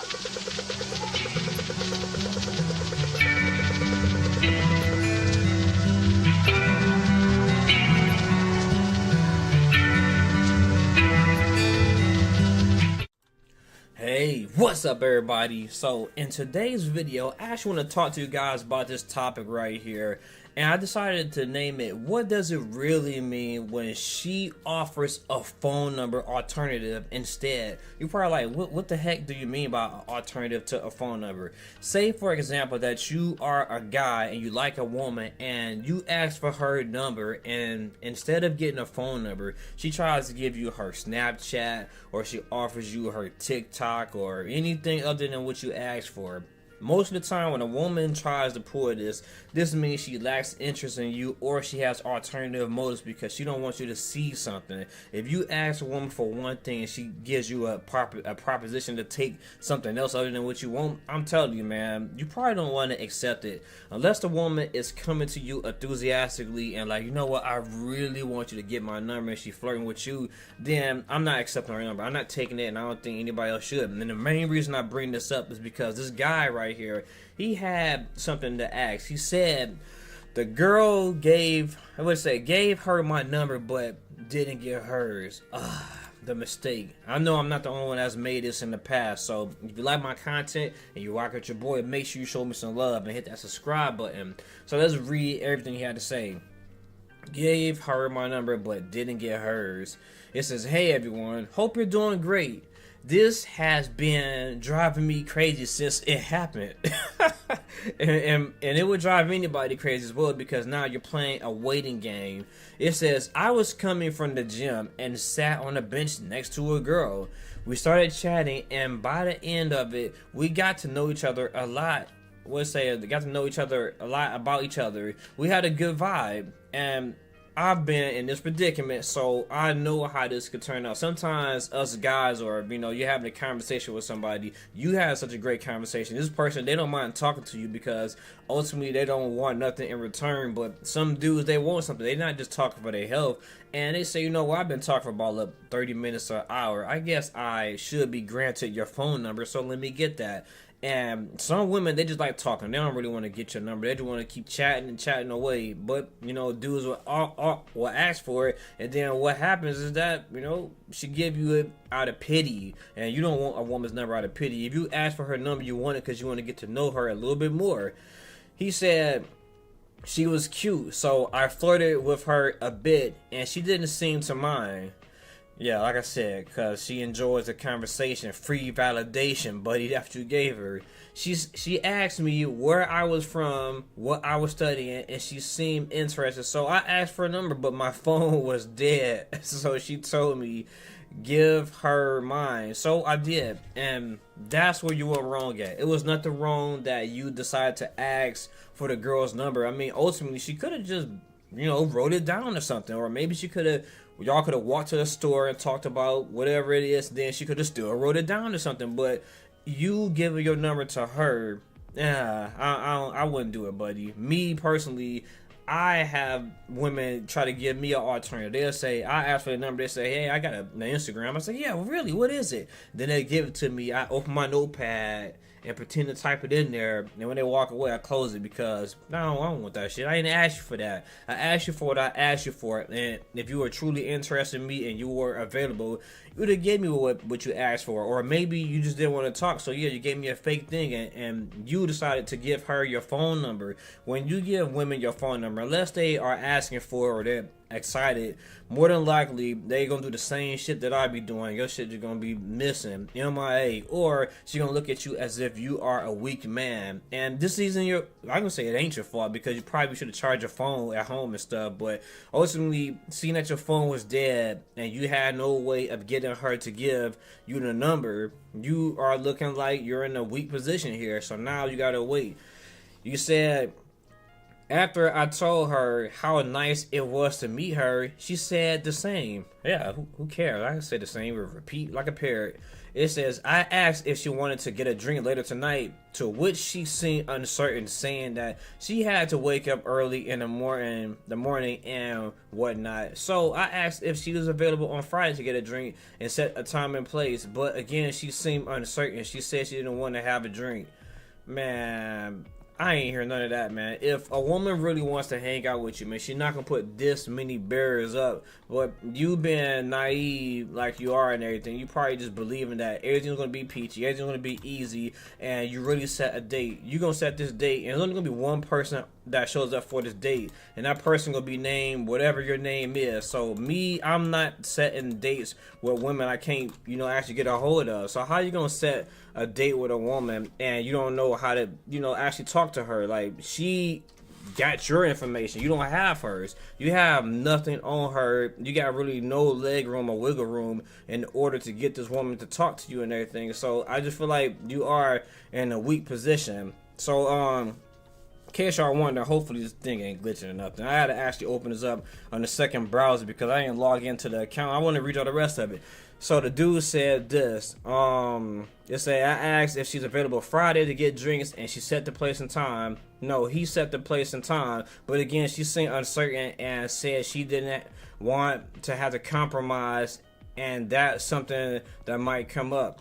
Hey, what's up everybody? So in today's video, I actually want to talk to you guys about this topic right here. And I decided to name it, what does it really mean when she offers a phone number alternative instead? You're probably like, what the heck do you mean by alternative to a phone number? Say for example that you are a guy and you like a woman and you ask for her number, and instead of getting a phone number, she tries to give you her Snapchat, or she offers you her TikTok or anything other than what you asked for. Most of the time when a woman tries to pull this means she lacks interest in you, or she has alternative motives because she don't want you to see something. If you ask a woman for one thing and she gives you a proposition to take something else other than what you want, I'm telling you, man, you probably don't want to accept it. Unless the woman is coming to you enthusiastically and like, you know what, I really want you to get my number, and she flirting with you, then I'm not accepting her number. I'm not taking it, and I don't think anybody else should. And then the main reason I bring this up is because this guy right here, he had something to ask. He said the girl gave her my number but didn't get hers. The mistake. I know I'm not the only one that's made this in the past, so if you like my content and you rock with your boy, make sure you show me some love and hit that subscribe button. So let's read everything he had to say. Gave her my number but didn't get hers. It says, "Hey everyone, hope you're doing great. This has been driving me crazy since it happened." and it would drive anybody crazy as well, because now you're playing a waiting game. It says, "I was coming from the gym and sat on a bench next to a girl. We started chatting, and by the end of it, we got to know each other a lot. Got to know each other a lot about each other. We had a good vibe, and I've been in this predicament, so I know how this could turn out. Sometimes us guys, or you're having a conversation with somebody, you have such a great conversation. This person, they don't mind talking to you because ultimately they don't want nothing in return. But some dudes, they want something. They're not just talking for their health, and they say, you know what, I've been talking for about 30 minutes or an hour. I guess I should be granted your phone number, so let me get that." And some women, they just like talking. They don't really want to get your number. They just want to keep chatting and chatting away. But dudes will ask for it, and then what happens is that she give you it out of pity, and you don't want a woman's number out of pity. If you ask for her number, you want it because you want to get to know her a little bit more. He said she was cute, so I flirted with her a bit, and she didn't seem to mind. Yeah, like I said, because she enjoys the conversation, free validation, buddy, after you gave her. She asked me where I was from, what I was studying, and she seemed interested. So I asked for a number, but my phone was dead. So she told me, give her mine. So I did, and that's where you were wrong at. It was nothing wrong that you decided to ask for the girl's number. I mean, ultimately, she could have just, wrote it down or something, or maybe y'all could have walked to the store and talked about whatever it is, then she could have still wrote it down or something. But you giving your number to her, I wouldn't do it, buddy. Me personally, I have women try to give me an alternative. They'll say, I ask for the number, they say, hey, I got an Instagram. I say, yeah, really, what is it? Then they give it to me. I open my notepad and pretend to type it in there, and when they walk away, I close it because I don't want that shit. I didn't ask you for that. I asked you for what I asked you for, and if you were truly interested in me and you were available, you would have gave me what you asked for. Or maybe you just didn't want to talk, so yeah, you gave me a fake thing, and you decided to give her your phone number. When you give women your phone number, unless they are asking for, or they're excited, more than likely they gonna do the same shit that I be doing. Your shit is gonna be missing, MIA, or she gonna look at you as if you are a weak man. And this isn't I'm gonna say it ain't your fault, because you probably should have charged your phone at home and stuff. But ultimately, seeing that your phone was dead and you had no way of getting her to give you the number, you are looking like you're in a weak position here. So now you gotta wait. You said After I told her how nice it was to meet her, she said the same. Yeah, who cares? I can say the same or repeat like a parrot. It says, I asked if she wanted to get a drink later tonight, to which she seemed uncertain, saying that she had to wake up early in the morning and whatnot. So I asked if she was available on Friday to get a drink and set a time and place, but again, she seemed uncertain. She said she didn't want to have a drink. Man, I ain't hear none of that, man. If a woman really wants to hang out with you, man, she's not gonna put this many barriers up. But you being naive like you are and everything, you probably just believing that everything's gonna be peachy, everything's gonna be easy, and you really set a date. You gonna set this date, and there's only gonna be one person that shows up for this date, and that person gonna be named whatever your name is. So me, I'm not setting dates with women I can't, actually get a hold of. So how you gonna set a date with a woman and you don't know how to, actually talk to her? Like, she got your information, you don't have hers. You have nothing on her. You got really no leg room or wiggle room in order to get this woman to talk to you and everything. So I just feel like you are in a weak position. So in case y'all wonder, hopefully this thing ain't glitching or nothing. I had to actually open this up on the second browser because I didn't log into the account. I want to read all the rest of it. So the dude said this. It said, I asked if she's available Friday to get drinks, and she set the place and time. No, he set the place and time. But again, she seemed uncertain and said she didn't want to have to compromise, and that's something that might come up.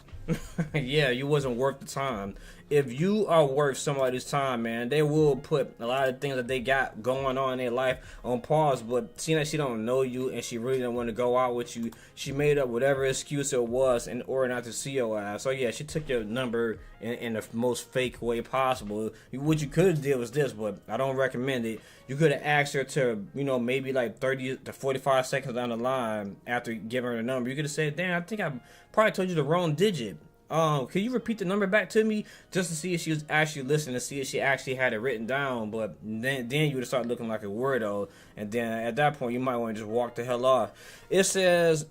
Yeah, you wasn't worth the time. If you are worth somebody's time, man, they will put a lot of things that they got going on in their life on pause. But seeing that she don't know you and she really don't want to go out with you, she made up whatever excuse it was in order not to see your ass. So yeah, she took your number in the most fake way possible. What you could have did was this, but I don't recommend it. You could have asked her to, maybe like 30 to 45 seconds down the line after giving her the number. You could have said, damn, I think I probably told you the wrong digit. Can you repeat the number back to me, just to see if she was actually listening, to see if she actually had it written down? But then you would have started looking like a weirdo, and then at that point you might want to just walk the hell off. It says,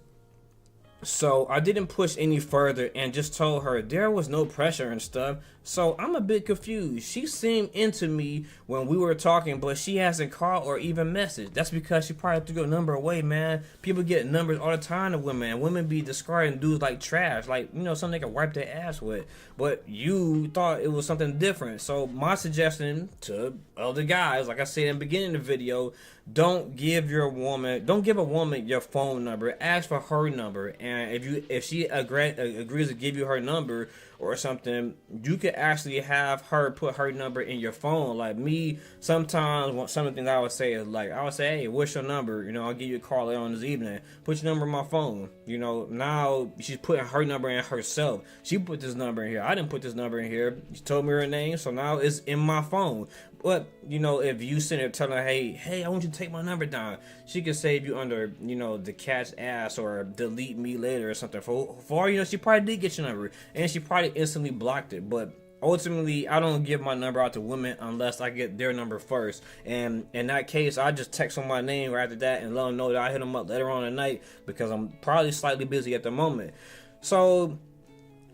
so I didn't push any further and just told her there was no pressure and stuff. So I'm a bit confused. She seemed into me when we were talking, but she hasn't called or even messaged. That's because she probably threw her number away, man. People get numbers all the time of women, and women be discarding dudes like trash, like, something they can wipe their ass with. But you thought it was something different. So my suggestion to other guys, like I said in the beginning of the video, don't give a woman your phone number. Ask for her number, and if she agrees to give you her number or something, you could actually have her put her number in your phone. Like me, sometimes some of the things I would say is like, I would say, hey, what's your number? I'll give you a call later on this evening. Put your number in my phone. Now she's putting her number in herself. She put this number in here. I didn't put this number in here. She told me her name, so now it's in my phone. But, if you sit there telling her, hey, I want you to take my number down, she could save you under, the cat's ass or delete me later or something. For all she probably did get your number, and she probably instantly blocked it. But ultimately, I don't give my number out to women unless I get their number first. And in that case, I just text them my name right after that and let them know that I hit them up later on at night because I'm probably slightly busy at the moment. So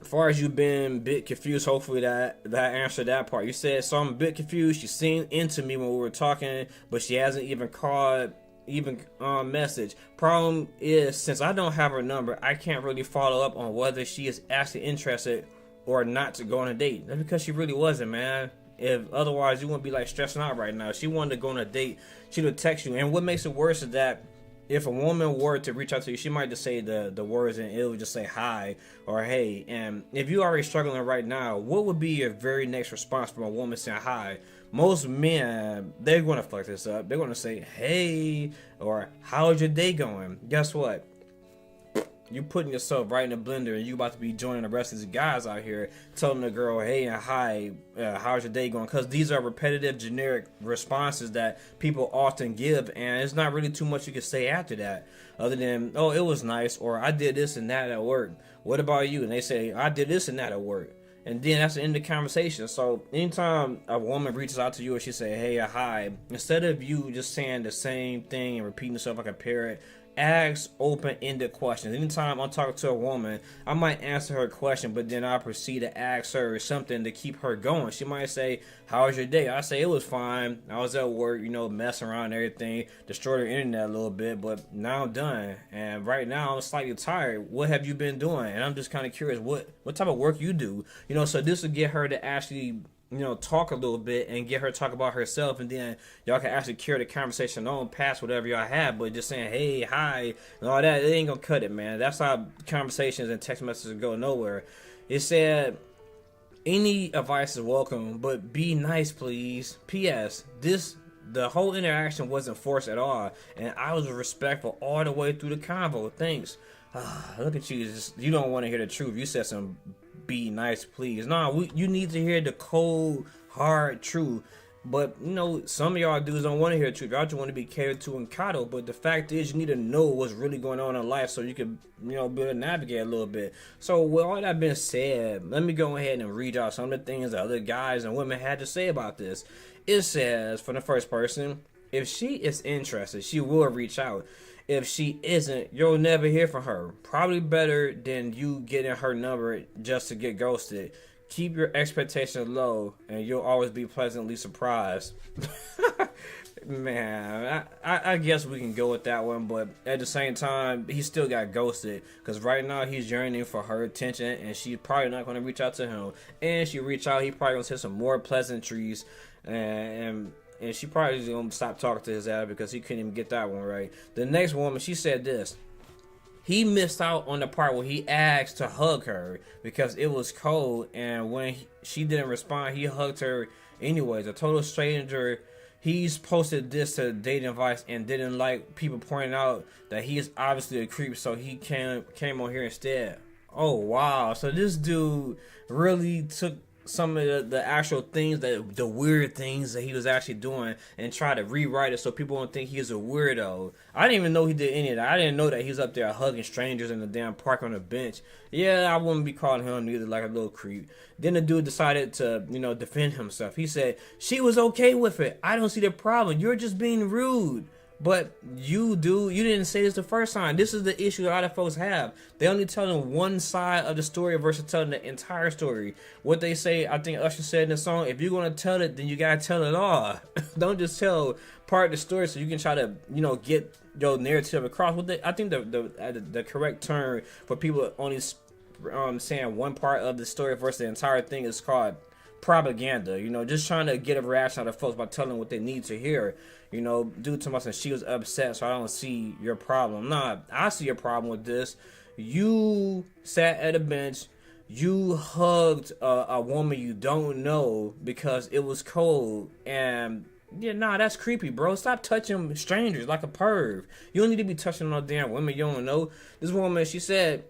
as far as you've been a bit confused, hopefully that answered that part. You said, so I'm a bit confused. She seemed into me when we were talking, but she hasn't even called, message. Problem is, since I don't have her number, I can't really follow up on whether she is actually interested or not to go on a date. That's because she really wasn't, man. If otherwise, you wouldn't be like stressing out right now. She wanted to go on a date, she would text you. And what makes it worse is that if a woman were to reach out to you, she might just say the words and it would just say hi or hey. And if you're already struggling right now, what would be your very next response from a woman saying hi? Most men, they're going to fuck this up. They're going to say, hey, or how's your day going? Guess what? You putting yourself right in the blender, and you about to be joining the rest of these guys out here telling the girl, hey and hi, how's your day going? Because these are repetitive, generic responses that people often give, and it's not really too much you can say after that other than, oh, it was nice, or I did this and that at work. What about you? And they say, I did this and that at work. And then that's the end of the conversation. So anytime a woman reaches out to you and she say, hey, hi, instead of you just saying the same thing and repeating yourself like a parrot, ask open-ended questions. Anytime I'm talking to a woman, I might answer her question, but then I proceed to ask her something to keep her going. She might say, "How was your day?" I say, "It was fine. I was at work, messing around and everything, destroyed her internet a little bit, but now I'm done. And right now I'm slightly tired. What have you been doing?" And I'm just kind of curious what type of work you do. So this will get her to actually talk a little bit and get her to talk about herself, and then y'all can actually carry the conversation on past whatever y'all have. But just saying, "Hey, hi," and all that, it ain't gonna cut it, man. That's how conversations and text messages go nowhere. It said, "Any advice is welcome, but be nice, please. P.S. The whole interaction wasn't forced at all, and I was respectful all the way through the convo. Thanks." Look at you. You don't want to hear the truth. You said some "be nice, please." You need to hear the cold, hard truth. But some of y'all dudes don't want to hear the truth. Y'all just want to be catered to and coddled. But the fact is, you need to know what's really going on in life so you can, be able to navigate a little bit. So with all that being said, let me go ahead and read out some of the things that other guys and women had to say about this. It says, for the first person, if she is interested, she will reach out. If she isn't, you'll never hear from her. Probably better than you getting her number just to get ghosted. Keep your expectations low, and you'll always be pleasantly surprised. Man, I guess we can go with that one, but at the same time, he still got ghosted. Because right now, he's yearning for her attention, and she's probably not going to reach out to him. And she reach out, he probably going to say some more pleasantries, and she probably is going to stop talking to his ass because he couldn't even get that one right. The next woman, she said this. He missed out on the part where he asked to hug her because it was cold, and when she didn't respond, he hugged her anyways. A total stranger. He's posted this to dating advice and didn't like people pointing out that he is obviously a creep, so he came on here instead. Oh, wow. So this dude really took some of the actual things, the weird things that he was actually doing, and try to rewrite it so people don't think he's a weirdo. I didn't even know he did any of that. I didn't know that he was up there hugging strangers in the damn park on a bench. Yeah, I wouldn't be calling him either like a little creep. Then the dude decided to, defend himself. He said, "She was okay with it. I don't see the problem. You're just being rude." But you didn't say this the first time. This is the issue a lot of folks have. They only telling one side of the story versus telling the entire story. What they say, I think Usher said in the song, if you're going to tell it, then you got to tell it all. Don't just tell part of the story so you can try to, get your narrative across. I think the correct term for people only saying one part of the story versus the entire thing is called propaganda. Just trying to get a reaction out of folks by telling what they need to hear. Dude to myself, she was upset, so I don't see your problem. Nah, I see your problem with this. You sat at a bench, you hugged a woman you don't know because it was cold, and that's creepy, bro. Stop touching strangers like a perv. You don't need to be touching no damn women you don't know. This woman, she said,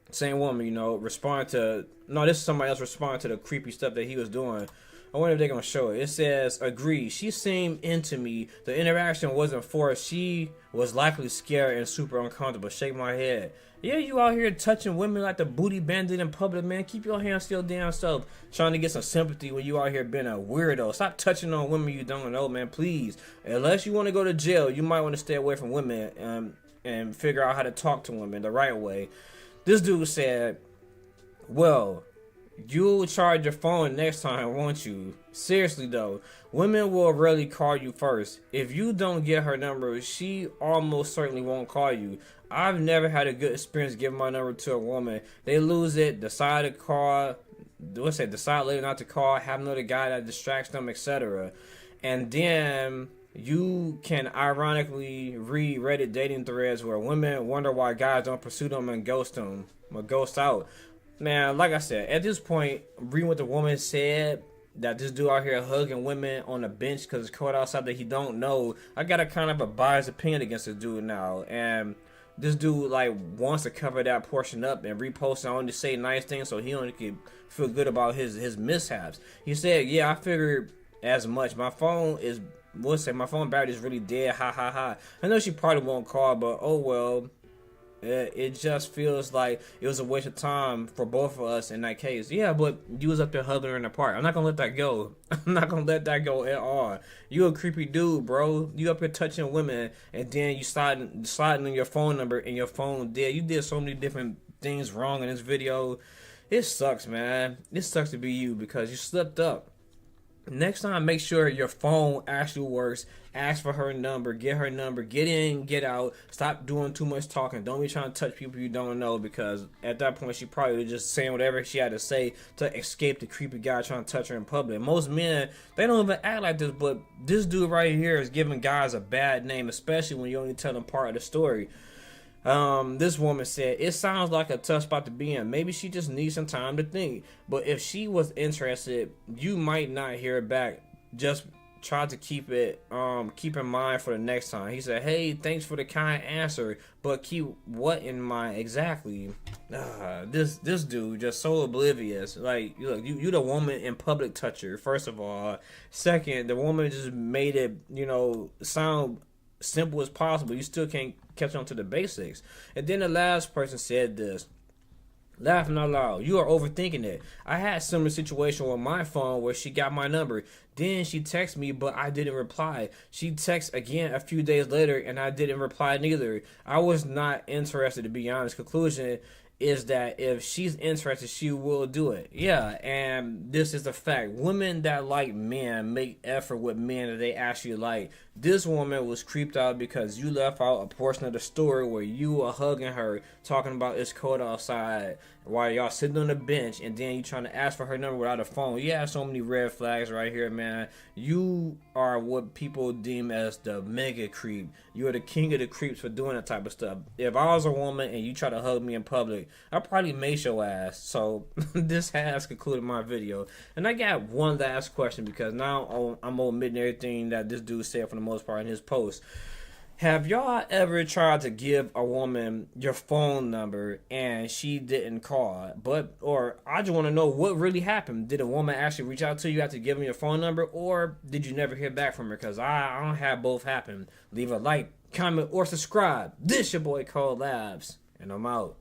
same woman, respond to, no, this is somebody else respond to the creepy stuff that he was doing. I wonder if they're going to show it. It says, "Agree. She seemed into me. The interaction wasn't forced. She was likely scared and super uncomfortable." Shake my head. Yeah, you out here touching women like the booty bandit in public, man. Keep your hands still damn self. Trying to get some sympathy when you out here being a weirdo. Stop touching on women you don't know, man. Please. Unless you want to go to jail, you might want to stay away from women and figure out how to talk to women the right way. This dude said, "Well, you'll charge your phone next time, won't you? Seriously though, women will rarely call you first. If you don't get her number, she almost certainly won't call you. I've never had a good experience giving my number to a woman. They lose it, decide later not to call, have another guy that distracts them, etc. And then you can ironically read Reddit dating threads where women wonder why guys don't pursue them and ghost them or ghost out." Man, like I said, at this point, reading what the woman said, that this dude out here hugging women on a bench because it's cold outside that he don't know, I got a kind of a biased opinion against this dude now. And this dude wants to cover that portion up and repost and only say nice things so he only can feel good about his mishaps. He said, "Yeah, I figured as much. My phone battery is really dead. Ha ha ha. I know she probably won't call, but oh well. It just feels like it was a waste of time for both of us in that case. Yeah, but you was up there hugging her in the park. I'm not gonna let that go. I'm not gonna let that go at all. You a creepy dude, bro. You up here touching women, and then you sliding on your phone number, and your phone dead. You did so many different things wrong in this video. It sucks, man. It sucks to be you because you slipped up. Next time, make sure your phone actually works. Ask for her number, get her number, get in, get out. Stop doing too much talking. Don't be trying to touch people you don't know, because at that point she probably was just saying whatever she had to say to escape the creepy guy trying to touch her in public. Most men, they don't even act like this, but this dude right here is giving guys a bad name, especially when you only tell them part of the story. This woman said, it sounds like a tough spot to be in. Maybe she just needs some time to think. But if she was interested, you might not hear it back. Just try to keep in mind for the next time. He said, hey, thanks for the kind answer, but keep what in mind exactly? This dude just so oblivious. Like, look, you the woman in public toucher, first of all. Second, the woman just made it, sound simple as possible. You still can't catch on to the basics. And then the last person said this, laughing out loud, you are overthinking it. I had a similar situation with my phone where she got my number. Then she texted me, but I didn't reply. She texted again a few days later, and I didn't reply neither. I was not interested, to be honest. Conclusion is that if she's interested, she will do it. Yeah, and this is the fact. Women that like men make effort with men that they actually like. This woman was creeped out because you left out a portion of the story where you were hugging her, talking about it's cold outside, while y'all sitting on the bench, and then you trying to ask for her number without a phone. You have so many red flags right here, man. You are what people deem as the mega creep. You are the king of the creeps for doing that type of stuff. If I was a woman and you try to hug me in public, I'd probably mace your ass. So this has concluded my video. And I got one last question, because now I'm omitting everything that this dude said for the most part in his post. Have y'all ever tried to give a woman your phone number and she didn't call? Or I just want to know what really happened. Did a woman actually reach out to you after giving your phone number, or did you never hear back from her? Because I don't have both happen. Leave a like, comment, or subscribe. This your boy called Labz, and I'm out.